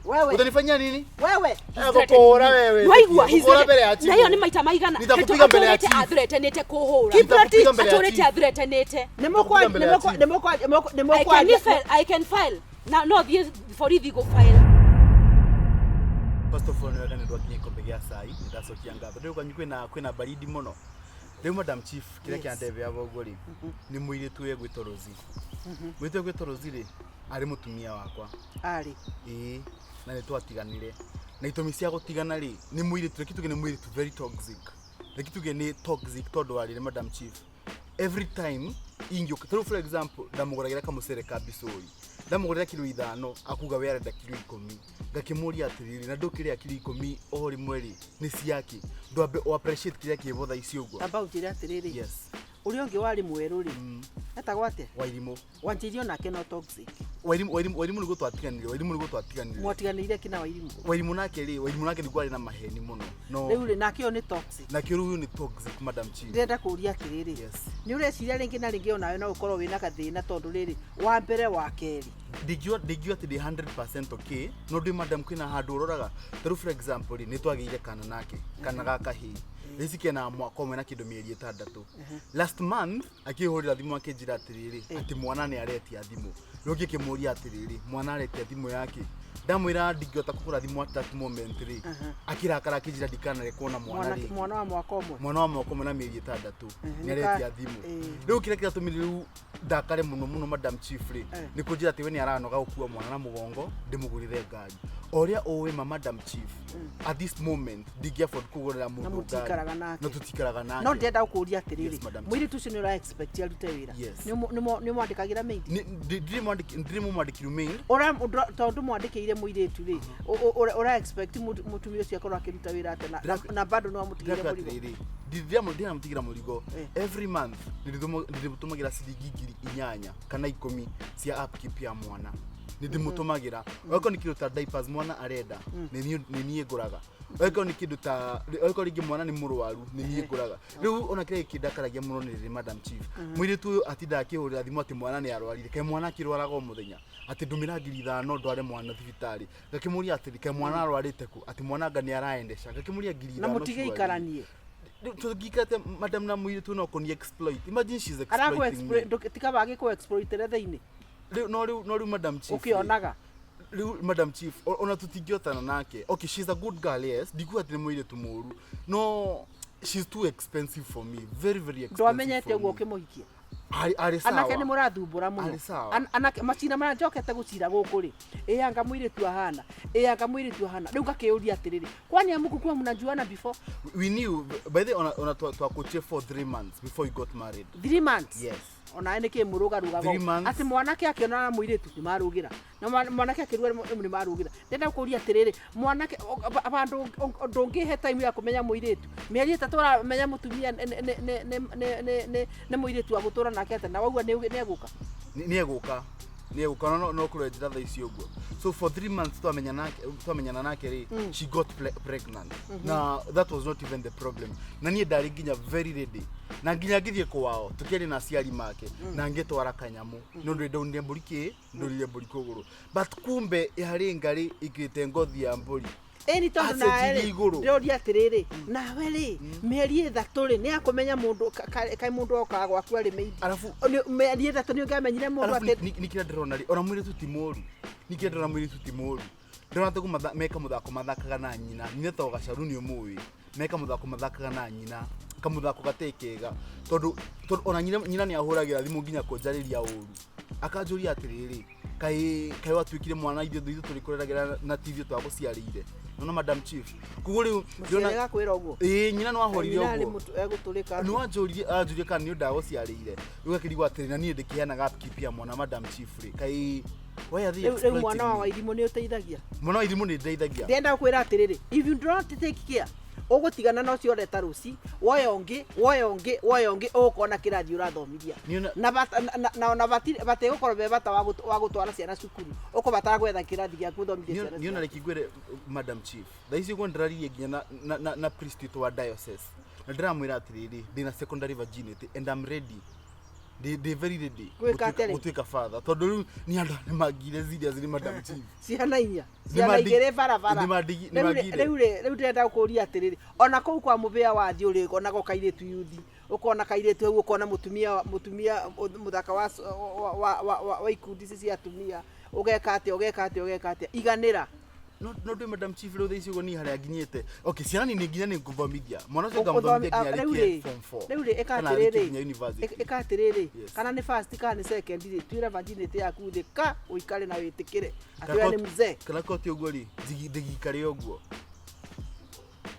Wewe. Utanifanyia nini? Wewe. Kukora wewe. Kukora mbele ya timu. Na hiyo ni maita maigana. Nitakupiga mbele ya timu. Athreatenete kuhura. Kiprati atorete athreatenete. Nemokwa. I can file. Now no for you go file. First of all, niweka ndo kinyeko mbegea sai. Ndasokia ngaba. Ndio kwina baridi muno. Leo Madam Chief kile kiandebe abogori. Ni mwire tuye gwitorozi. Mwite gwitorozi ri ari mutumia wakwa. Ari. Na nitwatiganire. Na itumi cia gutigana ri ni mwire tu kitu gene mwire tu very toxic. Na kitu gene toxic todo ari Madam Chief. Every time ingyo for example ndamugoragera kamusere kabisoi. Ndamugorera kilo 5 akuga we arenda kilo 10. Ngakimuria atiriri na ndukire kilo 10 ori mweri ni ciaki. Ndwambe o appreciate kile kibotha icio ugo. About ira atiriri. Yes. Uri ongi wari mweru ri. Etagwate. Wairimo. Wanjirio nake no toxic. Wairimu ni gutwatiganire, wairimu ni gutwatiganire. Mwatiganire kina wairimu. Wairimu nake ni gwari na maheni muno. No. Riu nake ni toxic. Nake riu ni toxic Madam Chief. Ndenda kuria atiriri. Yes. Ni ureciria ringi na ringi onawe no ukorwo wina gathina tondu riri wa mbere wa keri. Digio ati 100% okay. No ndi Madam kwina handu uroraga. Through for example ni twagire kana nake kana gaka hi. Riziki na mwaka umwe na kindu mieri 6. Last month akihurira thimu akijira atiriri ati mwana ni aretia thimu. Rogi kimuria atiriri mwana aretia thimu yake. Ndamwira ndigota kugura thimu at that moment ri. Akirakara akijira dikana rekona mwana ri. Mwana wa mwaka umwe. Mwana wa mwaka umwe na mieri 6. Ni aretia thimu. Riu kira tumiriru ndakare muno Madam Chief ri. Ni kujira ati we ni aranoga ukua mwana na mugongo ndimugurire ngari. Oria owe Madam Chief. At this moment digia for kugurira mundu ngari. No tutikaraga nake. No ndenda ukuria atiriri. Mwiri tu sino ra expect ya rute wira. Ni mwandikagira mail. Ndiri mwandikira mail. Ora tondu mwandikire mwiri tu ri. Ora expect mutumio ucio akorwa akiruta wira atena na bado no amutigire murigo. Ndira mutigira murigo. Every month ndirimutumagira ciringi 8 kana 10 cia upkeep ya mwana. Ndimutumagira. Wako ni kiruta diapers mwana arenda. Ni nie nguraga. Wako ni kindu ta wako ringi mwana ni murwaru ni nie nguraga. Riu ona kire kidakaragia muno ni Madam Chief. Mwiri tu atinda akihurira thimu ati mwana ni arwarire. Ke mwana kirwaraga muthenya. Ati ndumira 5,000 ndware mwana thibitari. Gakimuria ati ke mwana arwarite ku. Ati mwana ngani araendesha. Gakimuria 5,000. Na mutige ikaranie. Tugikate Madam na mwiri tu no koni exploit. Imagine she's exploiting. Araku tikabage ko exploit retheini. No Madam Chief. Ukionaga. Madam Chief, ona tutigiotana nake. Okay, she's a good girl, yes. Diku ati mwire tumuru. No, she's too expensive for me. Very expensive. Ndo amenyete ugo kimuhikia. Ari sawa. Anake ni murathumbura muno. Anake macina mara njokete gucira guku ri. Anga mwire tu ahana. Anga mwire tu ahana. Riu ngakiuria atiriri. Kwani amuku kwa mnajuana before? We knew by the ona twakuchie for 3 months before you got married. 3 months? Yes. Ona niki muruga ati mwanake akiona muiretu ni marugira na mwanake akirua ni marugira ndenda kuria atiriri mwanake abandu ndongihe time ya kumenya muiretu mieri 3 uramenya mutumia ne muiretu agutura nake ate na wagua ni eguka no kurejira tha icio guo. So for 3 months twamenyana nake ri she got pregnant. Now that was not even the problem. Na nie ndari nginya very ready. Na nginya ngithie kwao tukiri na ciari make na ngitwara kanyamu no ndonde mburi ndorire mburi kuguru but kumbe ihari ngari ikite ngothi ya mburi eni tondu na ndoria atiriri nawe ri mieri 3 ri ni akumenya mundu kai mundu okaga gwaku ari meidi arafu mieri 3 ni ngamenyire mundu ati nikira ndirona ri ona mwiri tutimoru nikira ndirona mwiri tutimoru ndona tuku meka muthako mathakaga na nyina to gacaruni umuwi meka muthako mathakaga na nyina kamuthako gatekega tondu ona nyina ni ahuragira thimu nginya kunjariria uru akanjuria atiriri kai watwikire mwana ithio turi kureragira na TV twa guciarire no Madam Chief kuguri ndona kwira uguo nyina no ahorire uguo ni mutu egutulika no anjurie kana ni ndago ciarire ugakirigwa atiri na nie ndikiheanaga upkeep ya mwana Madam Chief ri kai why are they exploiting mwana wa irimu ni uteithagia mwana wa irimu ni ndeithagia ndenda kwira atiriri if you don't take care ogutigana no cio reta ruci woyongi ukona kirathi urathomithia na bate gukoro be bata wa gutwara ciana cukuru uko batara gwetha kirathi gya kuthomithia ciana niona rekigwere Madam Chief thaisi go ndrarie nginya na priest wa diocese na ndiramwira atiriri ndina secondary virginity and I'm ready they very ready gutwika father tondu ni andu ni magire serious ni Madam Chief ciana inya ciana igere bara riu ndenda kuria atiriri ona kuu kwa mubea wa thiuri ona go kairitu yuthi ukona kairitu hau ukona mutumia muthaka wa ikundi cia atumia ugeka atia iganira no do Madam Chief lo theicio ni haria nginyete okay ciana ni nginya ni nguthomithia mwana ucio ngamthomithia nginya form 4 riu ekatiriri kana ni first kana ni second ri twira virginity yaku thika uikare na witikire atiwe ni mzee kana koti uguo ri ndigikare uguo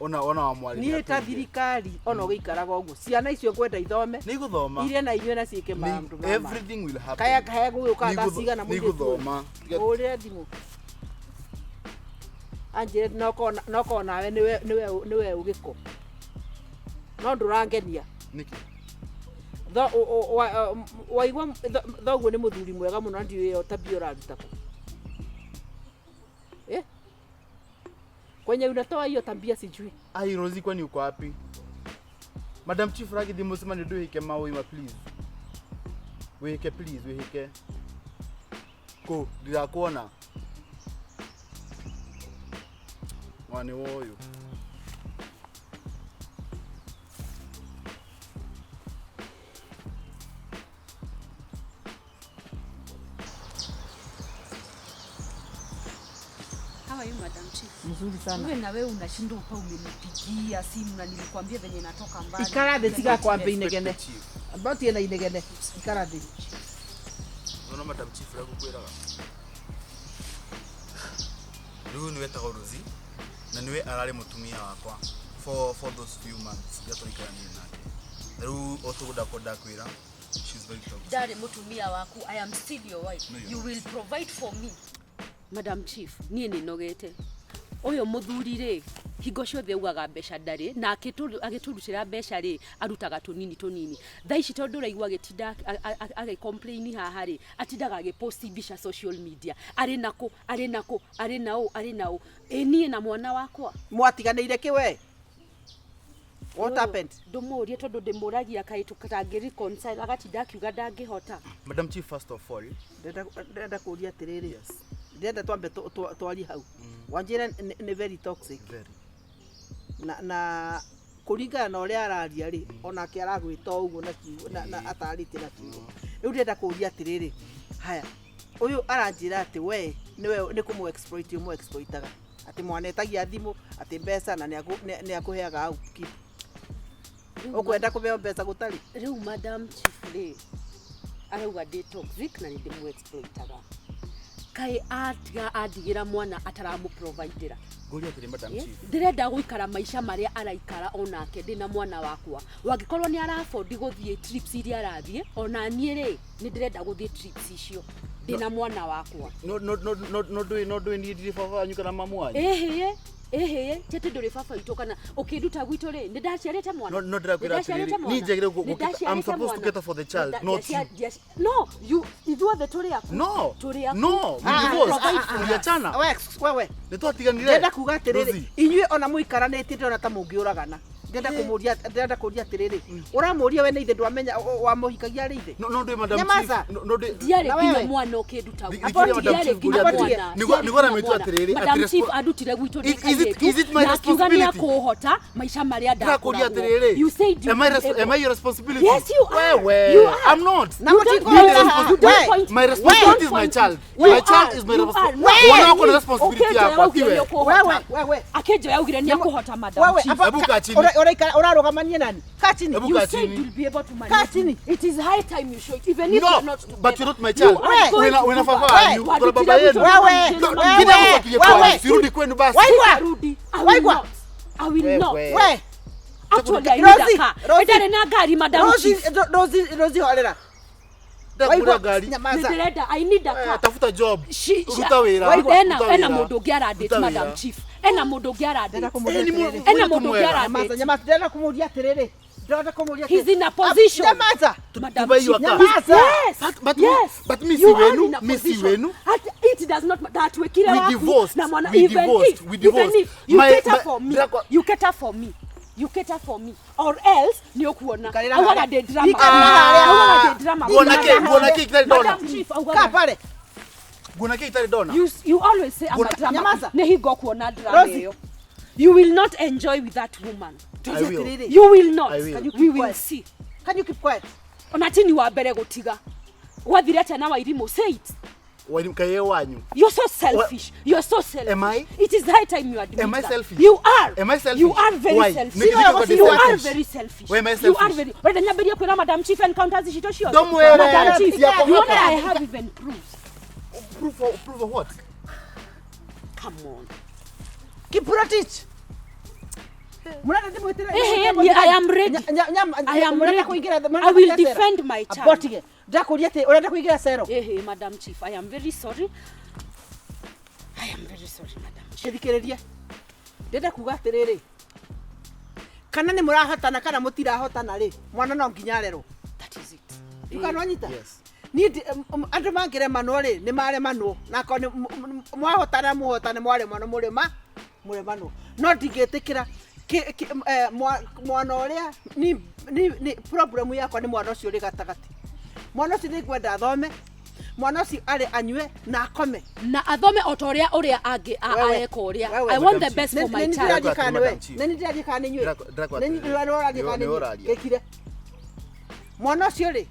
ona wa mwali ni ta thirikari ona ugiikaraga uguo ciana icio kwenda ithome ni guthoma irie na inywe na ciike maundu mama everything will happen kaya guka tasiga na ni guthoma ore thimu anje noko nawe niwe ugiko no ndurangenia niki waigwa thoguo ni muthuri mwega muno ndiwe tabia uraruta ku kwenye unatoa hiyo tabia sijui ai Rozi kwani uko wapi Madam Chief ragi dimusema ni duhike mawe please wehike ko ndira kuona wani woyo How are you, Madam Chief? Mzuri sana. Wewe na wewe unashinda upa umenipigia simu na nilikwambia venye natoka mbali. Ikarathi tiga kwambe inegene. About yena inegene. Ikarathi. Nona Madam Chief ragu kwiraga. Ndu niwe Rozi na niwe arare mutumia wakwa for those few months yatorikania nake. Riu otuguda koda kwira. She's very toxic. Dare mutumia waku, I am still your wife. No, you will provide for me. Madam Chief, nie ni nogete. Oyo muthuri ri hingo ciothe ugaga mbeca ndari na agiturutira mbeca ri arutaga tunini thaici tondu raigua gitinda age complain haha ri atindaga agiposti mbica social media ari nao nie na mwana wakwa mwatiganire kiwe what happened ndumurie tondu ndimuragia kai tukatangi reconcile agatinda akiuga ndangihota. Madam Chief, first of all ndenda kuria atiriri yes ndenda twambe twari hau wanjira ni very toxic very na kuringana na uria araria ri ona ki aragwita uguo na atarite na kiugo riu ndenda kuria atiriri haya uyu aranjira ati we ni kumu exploitaga ati mwanetagia thimu ati mbeca na ni akuheaga upkeep ukwenda kubeo mbeca gutari riu Madam Chief ri arauga ndi toxic na ndimu exploitaga kai adigira mwana ataramu providera goria tiri Madam Chief ndirenda guikara maisha maria araikara onake ndina mwana wakwa wangikorwo ni arafondi guthie trips iria arathie ona nie ri ni ndirenda guthie trips icio ndina mwana wakwa no do ni ndiri baba wanyu kana mamu wanyu tete nduri baba itu kana ukinduta gwitu ri ndaciarite mwana no ndirakwira ni njegire I'm supposed to get her for the child not you no you ithuothe turi aku no we divorce tuliachana wewe nitwatiganire ndenda kuga atiriri inyue ona muikaranitite ona ta mungiuragana ndenda kuria atiriri uramuria we neithe ndwamenya wa muhikagia ri ithe no do Madam Chief no do diare kinya mwana ukinduta diare kinya mwana nigora metu atiriri Madam Chief adutire gwitu is it my responsibility kuhota maisha maria ndakuria atiriri you said am I your responsibility yes you are you are I'm not my responsibility is my child is my responsibility wana wako na responsibility yako wewe akeje yaugire ni kuhota Madam Chief ebuka chini urarogamanie nani kachini you said you'll be able to manage kachini it is high time you show it even if no, you're not but you're not my child when fafa you kwa baba yenu wewe sirudi kwenu basi waigwa I will not we actually I need a car edare na gari Madam Chief Rozi horera ndakura gari ndirenda I need a car tafuta job ruta wira ena mundu ngiara date Madam Chief ena mundu ngiara date ena mundu ngiara date nyama ndenda kumuria atiriri ndenda kumuria he's in a position nyamaza Madam Chief nyamaza but misi wenu it does not that we divorced na mwana we divorced even if you cater for me you cater for me or else ni okuona Ikarira augaga hale. de drama Ikarira augaga de drama Nguona ki kitari dona. Madam Chief Kaa augaga pale. Nguona ki kitari dona. you always say I'm a drama Nyamaza. ne higo kuona drama Rosie. hiyo you will not enjoy with that woman I will. Tujitiriri. you will not I will. Can you we keep will quiet? see Can you keep quiet? onatini wa mbere gutiga wathire atia na wairimo say it Kaye wanyu. you're so selfish you're so selfish Am I? it is high time you admit Am I that. selfish? You are Am I selfish? you are very Why? selfish Nigga, because you I'm are selfish. very selfish Why am I you selfish? are very when nyamberia kwira Madam Chief encounters shitoshio Don't worry. Madam Chief Yeah, you know okay. that I have even proofs Proof of what? come on Kiprotich. Mnataka nimwetele. I am ready I am ready I will defend my child Abotige. Ndakuria ati unataka kuingira sero. Madam Chief I am very sorry Madam Chief Thikiriria. Ndenda kuga atiriri. Kana ni murahotana kana mutirahotana ri. Mwana no nginya rero. that is it Tukanonyita. Yes. Ni andu mangire mano ri ni mare mano na ko ni mwahotana muhotane mware mano mure mano no ndingitikira mwana uria ni problem yakwa ni mwana ucio ri gatagati mwana ucio ni gwenda athome mwana ucio ari anyue na akome na athome otoria uria angi aeka uria I want the best for my child neni ndirathikana nyue neni ndirathikana gekire mwana ucio ri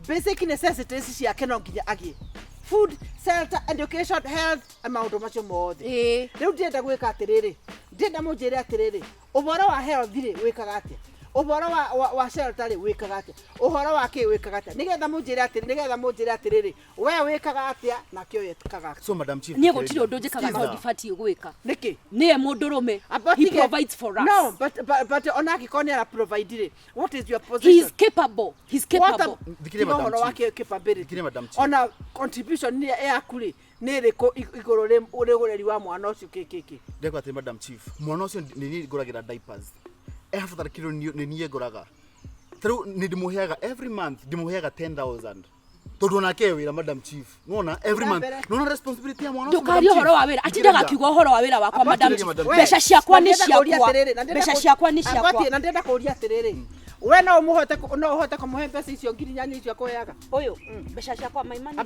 basic necessities ciake no nginya agie food shelter education health amount macio mothe riu ndienda gwika atiriri ndienda munjire atiriri uboro wa health ri wikaga atia uboro wa shelter ri wikaga atia uhoro wa ki wikaga atia nigetha munjire atiriri we wikaga atia na kio yetikaga So Madam Chief. nie gutire undu njikaga no ndibati gwika niki nie mundurume he provides for us no but onaki koni ara provide ri what is your he position is capable Dikire Madam Madam wake Chief. capability Dikire Madam Chief. ona contribution ni yaku ri ni riko iguru ri urigureri wa mwana ucio kiki Ndeko ati Madam Chief. Mwana ucio ni nguragira diapers. Ehafuthara kilo ni niye nguraga. Tru ni ndimuheaga every month ndimuheaga 10,000. Tondu nake wira Madam Chief. Ngona every month. Nona responsibility ya mwana ucio. ndukari uhoro wa wira atindaga kiugo uhoro wa wira wakwa Madam Chief besha ciakwa ni ciakwa besha ciakwa ni ciakwa na ndenda kuria atiriri we no uhote kumuhe mbeca icio ngiri nyanya icio akuheaga uyu besha ciakwa my money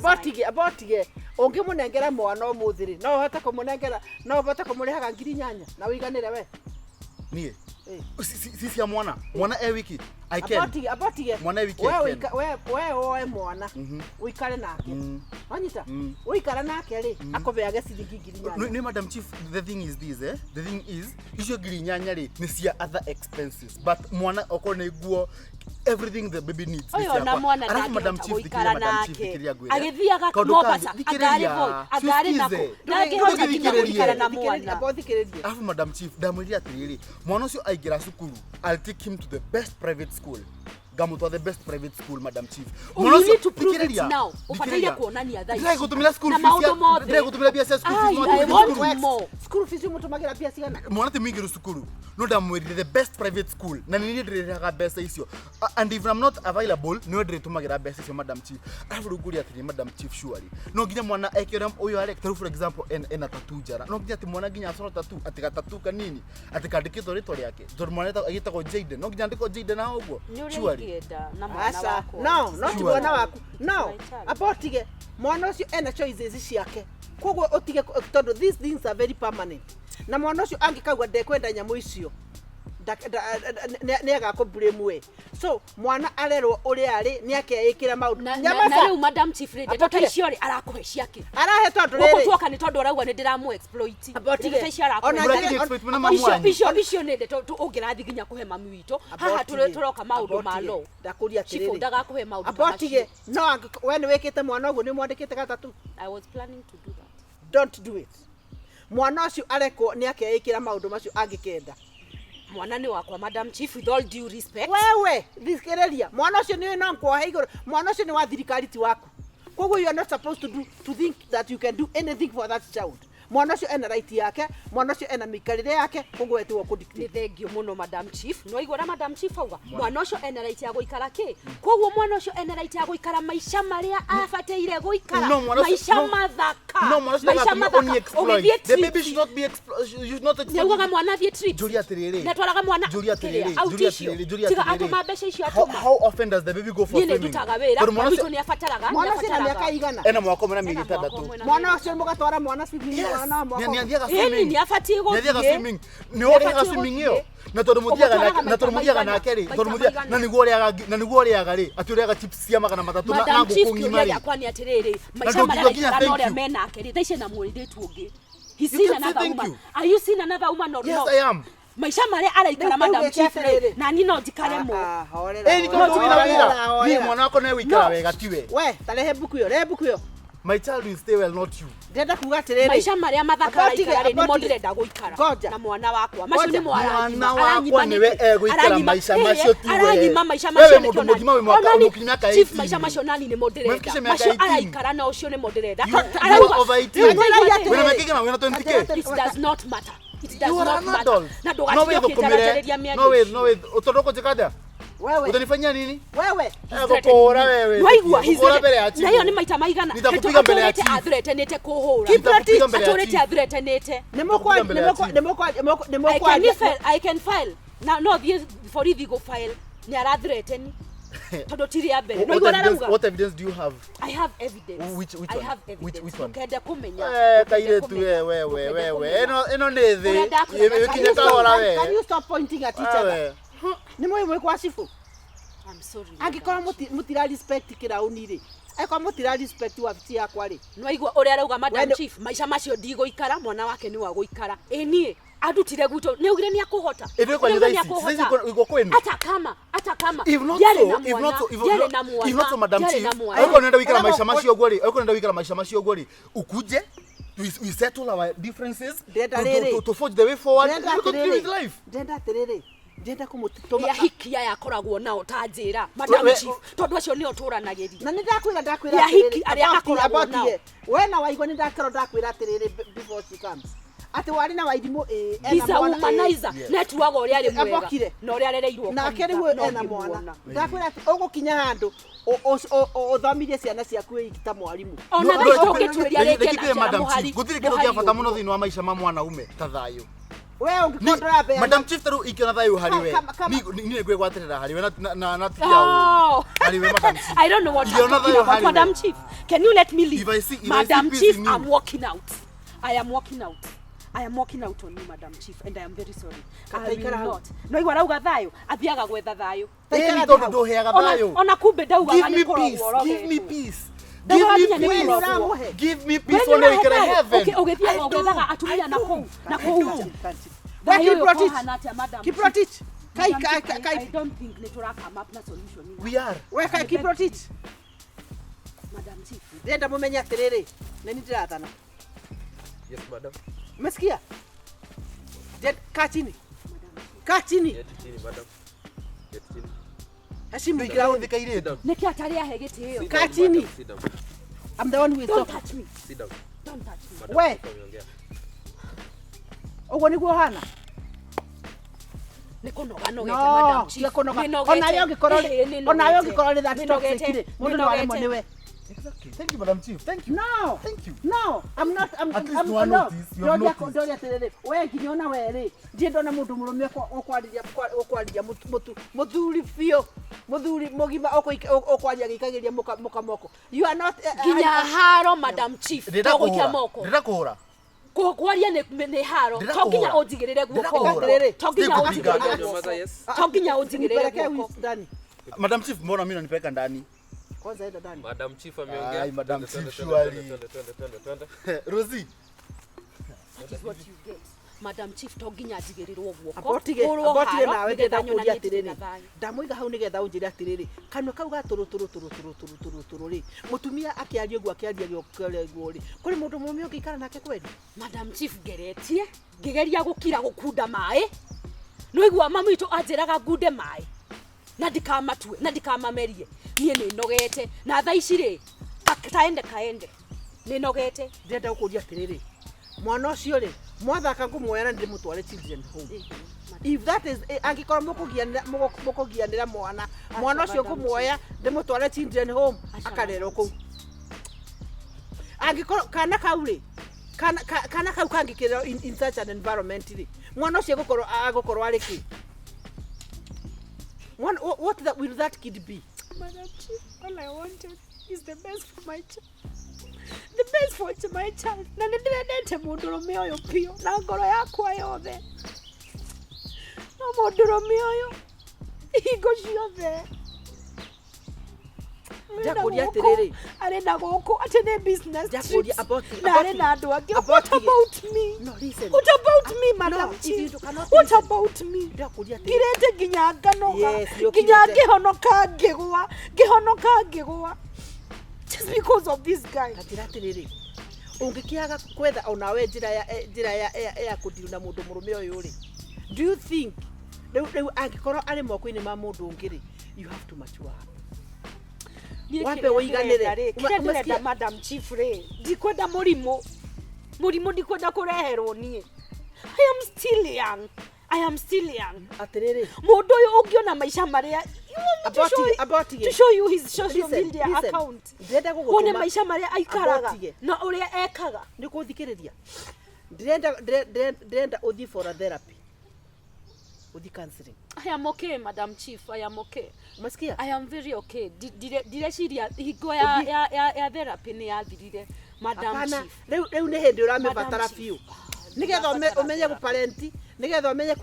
abotige ungimunengera mwana umuthiri no uhote kumunengera no uhote kumurihaga ngiri nyanya na wiganire we Nie. Sisi ya mwana wiki I can abotige mwana wiki we oe mwana uikare nake wanyita uikara nake ri akubeage ciringi ngiri nyanya no Madam Chief, the thing is this the thing is icio ngiri nyanya ri ni cia other expenses but mwana okone guo everything the baby needs uyu na mwana alafu Madam Chief uikara nake dikiria agithiaga Mombasa agari nako ndangihota nginya guikara na mwana abothikiriria alafu Madam Chief ndamwirira atiriri mwana ucio aigira cukuru I'll take him to the best private school Gamuto the best private school Madam Chief. You need to prove it now. Upataia kuonania thai. Ndai gutumira school fees. Ndai gutumira biasa school fees. I want more. School fees mutumagira pia cigana. Mwana te mingiru cukuru. No ndamwirire the best private school. Na nini ndiriraga best icio. And if I'm not available, no ndiritumagira best icio Madam Chief. Afuruguri atiri Madam Chief surely. No nginya mwana ekira uyu are for example en tattoo jara. No nginya ati mwana nginya acoro tattoo atika tattoo kanini. Atika ndikito ritwa riake. Tor mwana agitagwo Jaden. No nginya ndiko Jaden na uguo. Surely. No tibona waku no abotige mwana ucio ena choices ciake koguo utige tondu these things are very permanent na mwana ucio angikagwa ndekwenda nyamu icio ne aga ko blame we so mwana arerwo uri ari ni akeikira maundu na riu Madam Chief rede tota icio ri arakuhe ciake arahe tondu riri guko twoka ni tondu arauga ni ndiramu exploit abotige icio nende tu ungirathi ginya kuhe mami wito haha turoka maundu ma law ndakuria tiriri Chief ndaga kuhe maundu abotige no we ni wikite mwana uguo ni mwandikite gatatu I was planning to do that don't do it mwana ucio areko ni akeikira maundu macio angikenda mwana ni wakwa Madam Chief with all due respect wewe thikiriria mwana ucio ni no kwa iguru mwana ucio ni wa thirikari ti waku koguo you are not supposed to think that you can do anything for that child mwana ucio ena right yake mwana ucio ena mikarire yake koguo etiwo ku dictate ni thengio muno Madam Chief no igora Madam Chief auga mwana ucio ena right ya guikara ki koguo mwana ucio ena right ya guikara maisha maria afateire guikara maisha mathaka No, mwana should only exploit. The baby should not be exploited. Nyaugaga mwana thie treat. Julia Terere. Na twaraga mwana. Julia Terere. Tiga atuma mbeca icio atuma. How often does the baby go for swimming? Ni ndutaga wira. Mwana ni afataraga. Mwana sina miaka igana. Ena mwako mena miri tandatu. Mwana ucio mugatwara mwana swimming mwana mwako. Ni athiaga swimming. Ni afatie go. Ni athiaga swimming. Ni ori swimming iyo. Na tondu muthiaga nake ri. Tondu muthiaga na niguo riaga ri. Aturiaga chips cia magana matatu na nguku ngima ri. Yakwa ni atiriri. Maisha marĩa no ria mena keri. Thaici na mũirĩtu ũngĩ. He's seen another woman. Are you seeing another woman or Yes, no? I am. Maisha marĩa araikara Madam Chief na ni no njikare mo. Ni tondu wina wira. Ni mwana wako na wikara wega tiwe. We, tarehe buku yo, rehe buku yo. My child will stay well, not you. Ndenda kuga atiriri. Maisha marĩa mathakara ikara ni mo ndirenda guikara na mwana wakwa. Macio ni mwana wakwa niwe egũikara maisha macio tiwe. Aranyima maisha macio wewe mũndũ mũgima wĩ mwaka mũkinyaka 18. Chief maisha macio nani ni mo ndirenda. Macio araikara na ucio ni mo ndirenda. Over 18. Wena mekigana wena 20k. It does not matter. It does You are not an matter. adult. Na No way ndũgathiĩ no way utondoko jikada. Wewe. Utanifanyia nini? Wewe. Gukora wewe. Waigua Gukora mbele ya chifu. na hiyo ni maita maigana. Nitakupiga mbele ya chifu. Athreatenete kuhura. Athreatenete athreatenete. I can file. No for if go file. Ni arathreateni. Todo tiri ya mbere. No igora rauga. What evidence do you have? I have evidence. Which I have evidence. Which one? Kenda kumenya. Kaire tu wewe. Eno nĩ thĩ. Ikinya kahora we. Can you stop pointing at each other? Ni mwe kwa chifu. I'm sorry. Angikora mutira respect kirauni ri. Eko mutira respect wabici yakwa ri. No igua uri arauga Madam Chief maisha macio ndigũikara mwana wake ni wa gũikara. Nie adutire guto ni ugire ni akuhota. Ithwe kwa nyitha sisi iko kwenu. Hata kama if not so Madam Chief. Ayuko nenda wikara maisha macio gori. Ayuko nenda wikara maisha macio gori. Ukuje we settle our differences to forge the way forward. We continue with life. Ndenda kumutitoma ya hikia yakoragwo nao tanjira Madam Chief tondu acio ni oturanagiri na ndakwira ya hiki aria akoragwo nao we na waigwa ni ndakwira atiriri before she comes ati wari na waithimo ena mwana humanizer netuaga uria ari mwega na uria arereirwo na keriwe ena mwana ndakwira ati ugukinya handu uthomirie ciana ciaku ikita mwarimu ona ndagitũkĩtuĩria rĩngĩ na Madam Chief gutire kindu gia bata muno thini wa maisha ma mwana ume ta thayo wewe ungikondora be Madam Chief taru ikiona thayo hari we ni ngwe gwatirira hari we na tiao hari we Madam Chief I don't know what Madam Chief can you let me leave Madam Chief I'm walking out I am walking out on you Madam Chief and I am very sorry I will not no igwa rauga thayo athiaga gwetha thayo ndo heaga thayo ona kumbe ndauga give me peace Give me peace when I get heaven. Okay, ugithia gwethaga atumia na kou. Keep it. I don't think ni come up na solution. We are. We kai keep it. Madam Chief. Ndenda mumenya atiriri. Nani ndirathana. Yes, madam. Umesikia? Kaa chini. Kaa chini. Get chini, madam. Get chini. Heshimu ground kaire. Niki atari ahe gitio. Kaa chini. I'm the one who is Don't touch me. Sit down. Don't touch me. We. Ogo niguo hana. Nikonoga Madam Chief. Ona yo ngikoro that toxic. Mundu no wale moniwe. Exactly. Thank you, Madam Chief. Thank you. No. Thank you. No, I'm not. I'm no notice. You have noticed. Ndoria terere. We nginyona were. Ndie ndona mundu murume okwarĩria muthuri fio. Muthuri mugima okwaria gikagiria muka moko. You are not Ginya haro Madam Chief. Togokia moko. Ndira kuhura. Kwaria ni haro. Toginya unjigirire guoko. Toginya unjigirire guoko. Madam Chief, mbona mimi nanipeleka ndani? Kwanza enda ndani. Madam Chief ameongea. Ai, Madam Chief surely. Rosie. That is what you get. Madam Chief toginya jigirirwo guoko. Abotige nawe ndenda kuria atiriri. Ndamuiga hau nigetha unjire atiriri. Kanwa kau ga turu ri. Mutumia akiaria guo akiaria guo ri. Kuri mundu mume ukikara nake kweli. Madam Chief geretie. Ngigeria gukira gukunda mai. No igwa mama itu anjiraga ngunde mai. Na ndikamatue na ndikamamerie nie ni nogete na tha ici ri kaende ni nogete ndenda gukuria atiriri mwana ucio ri mwathaka ngumuoya na ndimutware children home if that is angikora mukugianira mwana ucio ngumuoya ndimutware children home akarero ku Angikoro kana kaure. Kana kau kangikira in such an environment ri. Mwana ucio agokoro ari ki. What that will that kid be? Madam Chief, all I wanted is the best for my child. The best for my child. Na ndirendete mundurume uyu pio na ngoro yakwa yothe. No mundurume uyu. Igo ciothe. Jakuria tiriri. Arenda goko atene business. Jakuria about what about me? No, listen. What about me, Madam Chief? What about me? Jakuria tiriri. Girete ginya ngano. Yes, ginya gihonoka ngigwa. Just because of this guy. Tatira tiriri. Ungikiaga kwetha onawe njira ya kudiru na mundu murume uyu ri. Do you think reu angikoro ari moko-ini ma mundu ungiri, you have to mature up. Wape wiganire. Umesikia Madam Chief re. Ndikwenda murimo ndikwenda kureherwo nie. I am still young. Atiriri. Mundu uyu ungiona maisha maria about to show you his social media account. Ndenda gugutuma. Wone maisha maria aikaraga na uria ekaga. Ndikuthikiriria. Ndenda uthi for a therapy. Uthi counseling. I am okay, Madam Chief. I am okay. Umesikia? I am very okay. Direciria higo ya therapy ni yathirire, Madam Chief. Reu ne hindi uramebatara fiu. Nigetha umenye guparenti, nigetha umenye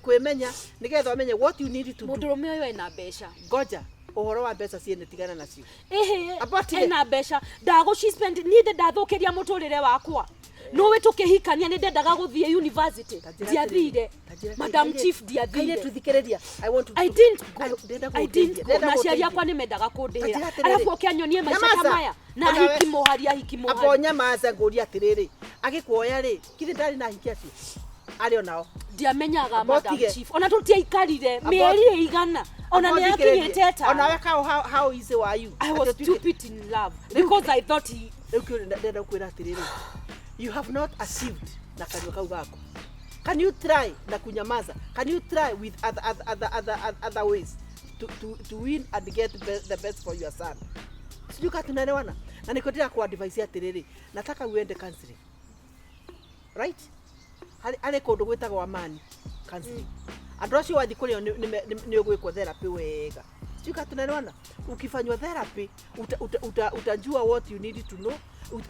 kwimenya, nigetha umenye what you need to do. Mundurume uyu ena mbeca. Goja, uhoro wa mbeca ciene tigana nacio. Ena mbeca. Ndaguci spend ninde ndathukiria muturire wakwa. No we tukihikania ni ndendaga guthie university. Ndiathire. Madam Chief ndiathire. Tuthikiriria. I didn't go. Na ciari yakwa ni mendaga kundihira. Alafu ukianyonie maisha kama haya na hikimoharia. Abonya maza nguri atiriri. Agikuoya ri, kiri ndari na hiki acio. Ari onao. Ndiamenyaga Madam Chief. Ona tutiaikarire mieri igana. Ona ni akinyete ta. Ona weka how easy were you? I was stupid in love because I thought he ndenda kwira atiriri. You have not achieved na kanyo kau gako. Can you try na kunyamaza? Can you try with other ways to win and get the best for your son? Sijuka tunaelewana. Na nikotira kwa advice atiriri. Nataka uende counseling. Right? Ale kondo gwetagwo amani counseling. Andu acio wathi kurio ni ugwikwo therapy wega. Sijuka tunaelewana. Ukifanywa therapy utajua what you need to know.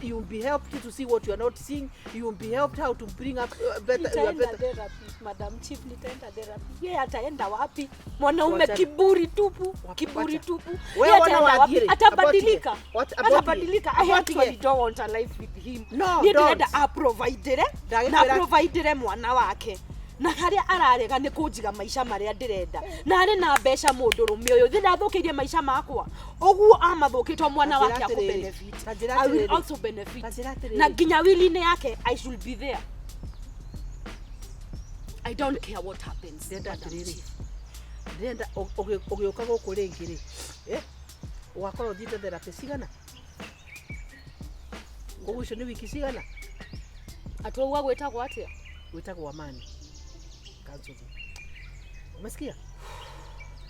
You will be helped to see what you are not seeing. You will be helped how to bring up better therapy. Madam Chief, nitaenda therapy. Yeye ataenda wapi? Mwanaume kiburi tupu. Yeye ataenda wapi? Atabadilika. I actually don't want a life with him. No, don't. Provide mwana wake. Na haria ararega ni kunjiga maisha maria ndirenda na ari na mbeca mundurume uyu ndathukirie maisha makwa oguo amathukitwo mwana wake aku benefit. I will also benefit na ginya wili-ini yake I should be there. I don't care what happens. Ndenda ugiuka guku ringi ri ugakorwo thite therapy cigana uguo icio ni wiki cigana atwa gwetagwo atia gwetagwo amani. Umesikia?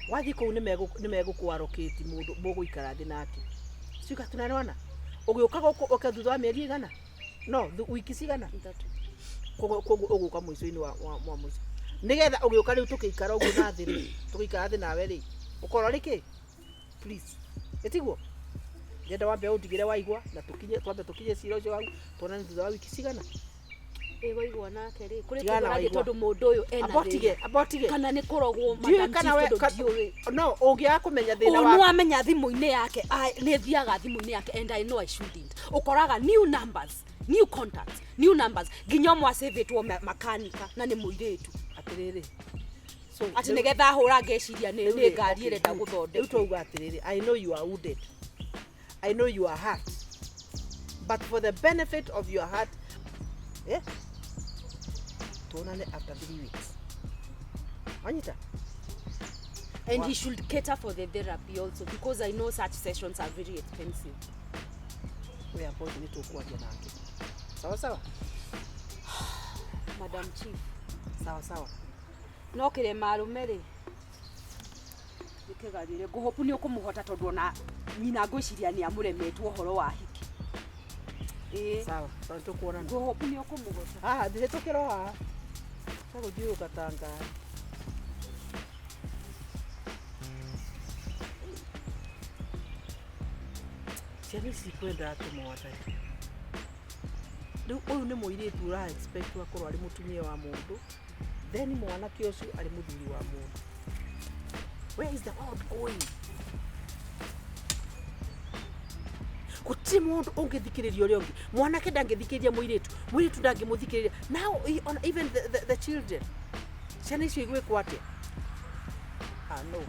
Wathi kuu ni megukwaroketi mundu muguikara thi nake. Sika tunaelewana? Ugiuka guku thutha wa mieri igana? No, wiki cigana? 3. Koguo uguka mwico-ini wa mwico. Nigetha ugiuka riu tukikara uguo na thiri, tukikara thi nawe ri. Ukoro riki? Please. Etiguo? Ndenda wambe undigire waigwa na tukinye cira ucio wau tuonane thutha wa wiki cigana? Egoigwa nake ri kuri kugora tondu mundu uyu ena abotige kana ni kurogwo Madam Chief. No ungia kumenya thina wa no amenya thimu-ini yake ni thiaga thimu-ini yake and I know I shouldn't. Ukoraga new numbers, new contacts, new numbers ginya mwa savetwo makanika na ni muiretu atiriri. So ati nigetha ahura ngeciria ni ngari irenda guthondeka. Utauga atiriri, I know you are wounded, I know you are hurt, but for the benefit of your heart, tuonane after 3 weeks. Anita. And he should cater for the therapy also because I know such sessions are very expensive. We are going to kuaje nake. Sawa. Madam Chief. Sawa. No kire marume ri. Nikegarire nguhopu ni ukumuhota tondu ona nyina ngwiciria ni amuremetwo horo wa hiki. sawa tukuona Go ni okumugoca ndihetũkĩra haha sagũthiũrũka ta ngari ciana ici kwenda atũma wathani rĩu ũyũ nĩ mũirĩtu ũra expect akorwo arĩ mũtumia wa mũndũ then mwanake ũcio arĩ mũthuri wa mũndũ. Where is the world going? Gũtirĩ mũndũ ũngĩthikĩrĩria ũrĩa ũngĩ. Mwanake ndangĩthikĩrĩria mũirĩtu ndangĩmũthikĩrĩria. Now even the children ciana icio igwĩkwo atĩa? No.